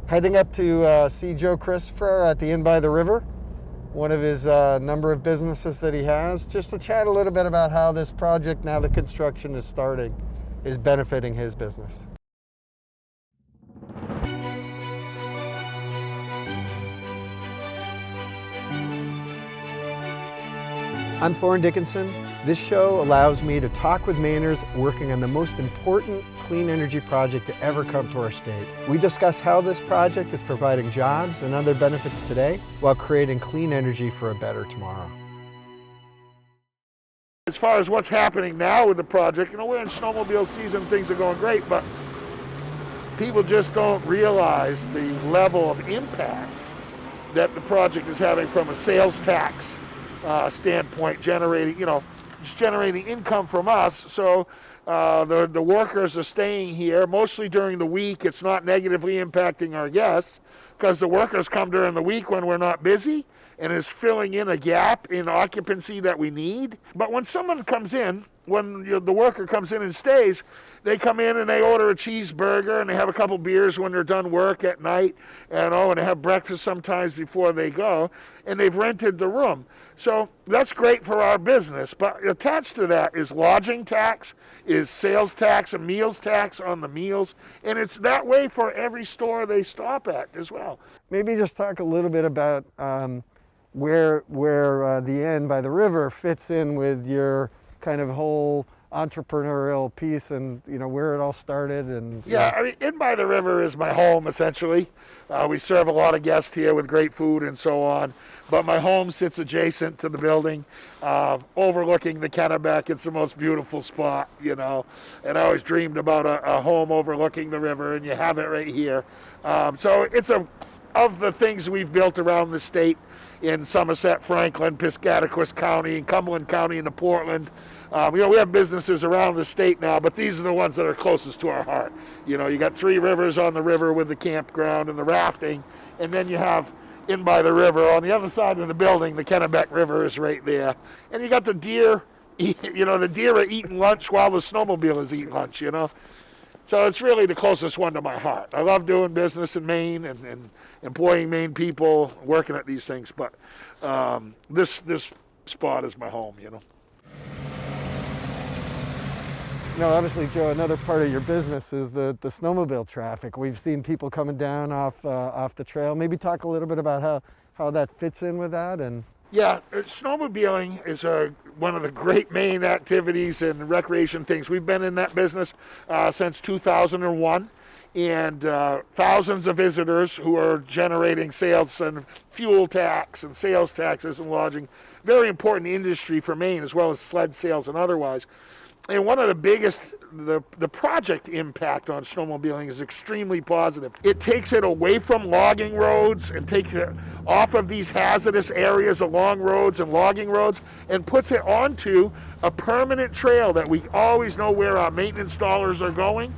Heading up to see Joe Christopher at the Inn by the River, one of his number of businesses that he has, just to chat a little bit about how this project, now the construction is starting, is benefiting his business. I'm Thorn Dickinson. This show allows me to talk with Mainers working on the most important clean energy project to ever come to our state. We discuss how this project is providing jobs and other benefits today while creating clean energy for a better tomorrow. As far as what's happening now with the project, we're in snowmobile season, things are going great, but people just don't realize the level of impact that the project is having from a sales tax standpoint, generating income from us. So the workers are staying here mostly during the week. It's not negatively impacting our guests because the workers come during the week when we're not busy and is filling in a gap in occupancy that we need. But when someone comes in, when the worker comes in and stays, they come in and they order a cheeseburger and they have a couple beers when they're done work at night, and they have breakfast sometimes before they go, and they've rented the room. So that's great for our business, but attached to that is lodging tax, is sales tax, and meals tax on the meals, and it's that way for every store they stop at as well. Maybe just talk a little bit about where the Inn by the River fits in with your kind of whole entrepreneurial piece, and where it all started. And Inn by the River is my home essentially. We serve a lot of guests here with great food and so on, but my home sits adjacent to the building, overlooking the Kennebec. It's the most beautiful spot, and I always dreamed about a home overlooking the river, and you have it right here. So it's of the things we've built around the state in Somerset, Franklin, Piscataquis County, and Cumberland County, into Portland. We have businesses around the state now, but these are the ones that are closest to our heart. You got Three Rivers on the river with the campground and the rafting, and then you have Inn by the River on the other side of the building. The Kennebec River is right there, and you got the deer. The deer are eating lunch while the snowmobile is eating lunch. So it's really the closest one to my heart. I love doing business in Maine and employing Maine people, working at these things, but this spot is my home. Obviously, Joe, another part of your business is the snowmobile traffic. We've seen people coming down off the trail. Maybe talk a little bit about how that fits in with that. And yeah, snowmobiling is one of the great Maine activities and recreation things. We've been in that business since 2001, and thousands of visitors who are generating sales and fuel tax and sales taxes and lodging. Very important industry for Maine, as well as sled sales and otherwise. And one of the biggest, the project impact on snowmobiling is extremely positive. It takes it away from logging roads and takes it off of these hazardous areas along roads and logging roads and puts it onto a permanent trail that we always know where our maintenance dollars are going.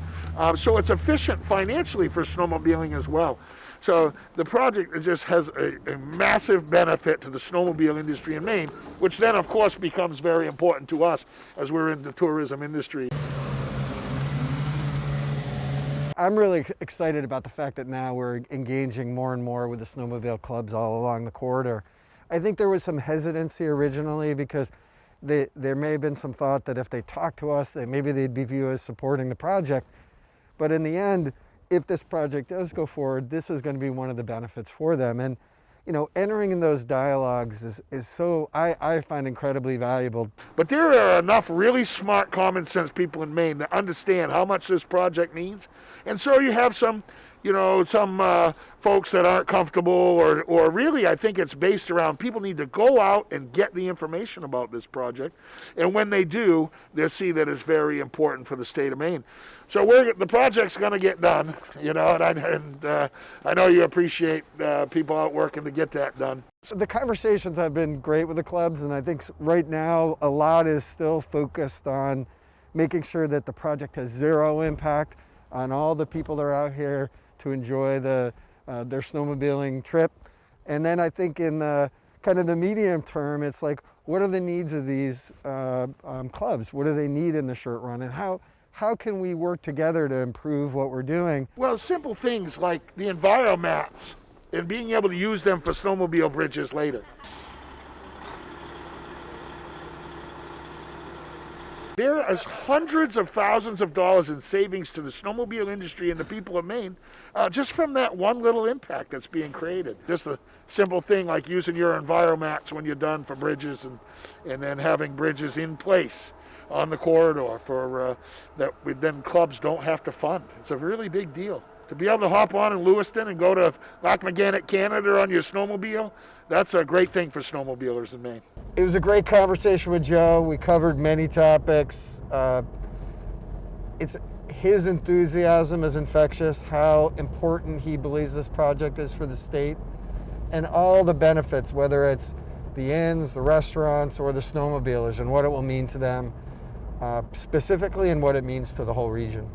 So it's efficient financially for snowmobiling as well. So the project just has a massive benefit to the snowmobile industry in Maine, which then, of course, becomes very important to us as we're in the tourism industry. I'm really excited about the fact that now we're engaging more and more with the snowmobile clubs all along the corridor. I think there was some hesitancy originally because there may have been some thought that if they talked to us, that maybe they'd be viewed as supporting the project. But in the end, if this project does go forward, this is going to be one of the benefits for them. And, entering in those dialogues is so, I find incredibly valuable. But there are enough really smart, common sense people in Maine that understand how much this project means. And so you have some folks that aren't comfortable, or really I think it's based around people need to go out and get the information about this project. And when they do, they'll see that it's very important for the state of Maine. So the project's going to get done, and I know you appreciate people out working to get that done. So the conversations have been great with the clubs, and I think right now a lot is still focused on making sure that the project has zero impact on all the people that are out here to enjoy their snowmobiling trip. And then I think in the kind of the medium term, it's like, what are the needs of these clubs? What do they need in the short run? And how how can we work together to improve what we're doing? Well, simple things like the EnviroMats and being able to use them for snowmobile bridges later. There is hundreds of thousands of dollars in savings to the snowmobile industry and the people of Maine just from that one little impact that's being created. Just a simple thing like using your EnviroMats when you're done for bridges and then having bridges in place on the corridor for that then clubs don't have to fund. It's a really big deal. To be able to hop on in Lewiston and go to Lac-Mégantic, Canada on your snowmobile, that's a great thing for snowmobilers in Maine. It was a great conversation with Joe. We covered many topics. His enthusiasm is infectious, how important he believes this project is for the state, and all the benefits, whether it's the inns, the restaurants, or the snowmobilers, and what it will mean to them specifically and what it means to the whole region.